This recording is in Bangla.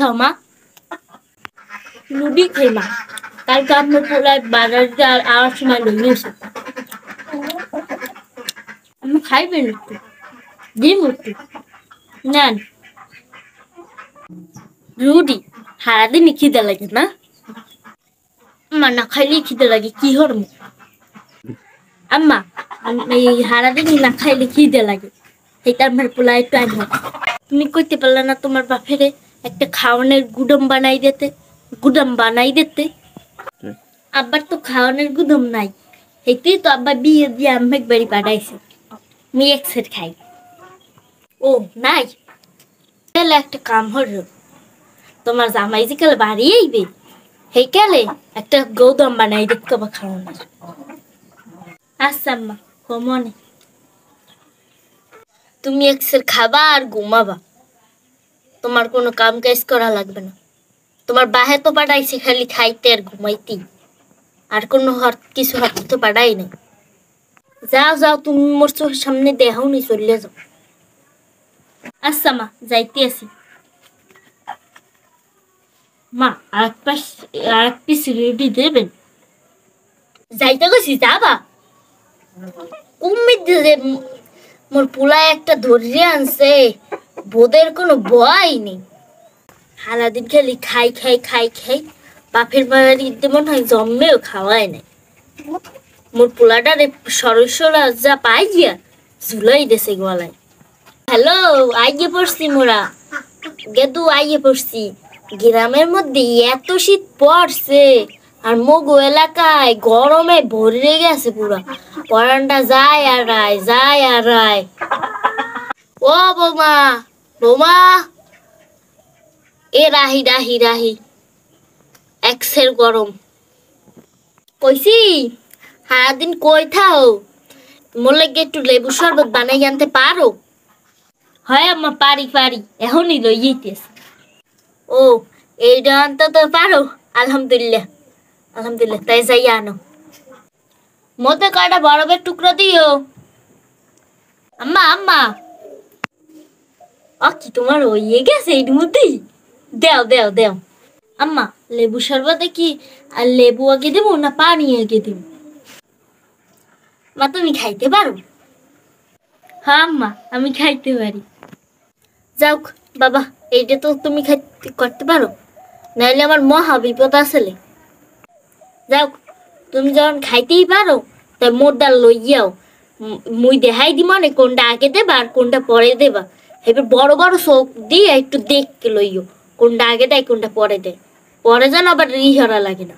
খাও মা? রুটি খাই মা। কালকে আপনার পোলায় বাজার আওয়ার সময় লই গেছে। আপনি খাইবেন একটু, দিন একটু নেন। রুটি সারাদিনই খিদে লাগে না? আম্মা না খাইলেই খিদে লাগে, কি হরম? আম্মা এই সারাদিনই না খাইলে খিদে লাগে, এটা আমার পোলায় টাইম হয়। তুমি কইতে পারলে না তোমার বাপেরে একটা খাওয়ানোর গুদাম বানাই দিতে? আব্বার তো খাওয়ানোর গুদাম নাই, সেইটাই তো আব্বা বিয়ে দিয়ে আম্মেক বাড়ি পাঠাইছে। আমি একসের খাই। ও নাই, তাহলে একটা কাম হলো, তোমার জামাই যে কালে বাড়ি আইবে, সেই কালে একটা গৌদাম বানাই দেখতে বা খাওয়ানোর। আচ্ছা আম্মা, কমনে তুমি একসের খাবা আর ঘুমাবা, তোমার কোনো কাম কাজ করা লাগবে না। তোমার বাহে তো পাঠাইছে খালি খাইতে আর ঘুমাইতে, আর কোনো কিছু হাতে তো পাঠাই নাই। যাও যাও, তুমি মোর চোখের সামনে দেখাও নি, চলে যাও। আচ্ছা মা, যাইতে আছি। মা আর এক পিস রেডি দেবেন? যাইতে গেছি, যাবা? কুমির দিয়ে মোর পোলায় একটা ধরিয়ে আনছে, বোদের কোনো ভয় নেই। সারাদিন খালি খাই খাই খাই খাই, বাপের বাড়িতে মনে হয় জন্মেও খাওয়ায় নাই। মোর পোলাটারে সরসরা যা পাই গিয়া ঝুলাই দেছে গলায়। হ্যালো, আইয়ে পড়ছি মোরা, গেদু আইয়ে পড়ছি। গ্রামের মধ্যে এত শীত পড়ছে, আর মগু এলাকায় গরমে ভরে গেছে পুরা, পরানটা যায় আর রায়, যায় আর রায়। ও বৌমা, বৌমা, এ রাহি রাহি রাহি, একসের গরম। কইছি সারাদিন কই থাও, মোর লাগে একটু লেবু শরবত বানাই আনতে পারো? হয় আম্মা, পারি পারি, এখনই লইতেছি। ও, এইটা আনতে তো পারো? আলহামদুলিল্লাহ আলহামদুলিল্লাহ, তাই যাই আনো। মধ্যে কয়টা বরফের টুকরো দিও। আম্মা আম্মা, কি তোমার হয়ে গেছে এর মধ্যেই? দেও দেও দেও। আম্মা, লেবু শরবতে কি আর লেবু আগে দেবো না পানি আগে দেবো? মা তুমি খাইতে পারো? হ্যাঁ আম্মা, আমি খাইতে পারি। যাও বাবা, এইটা তো তুমি করতে পারো, নাইলে আমার মহা বিপদ আসলে। যাও, তুমি যখন খাইতেই পারো, তাই মোর ডাল লইয়াও, মুই দেখাই দি মানে কোনটা আগে দেবা আর কোনটা পরে দেবা। এবার বড় বড় চোখ দিয়ে একটু দেখতে লইও, কোনটা আগে দেয় কোনটা পরে দেয়, পরে যেন আবার রিহরা লাগে না।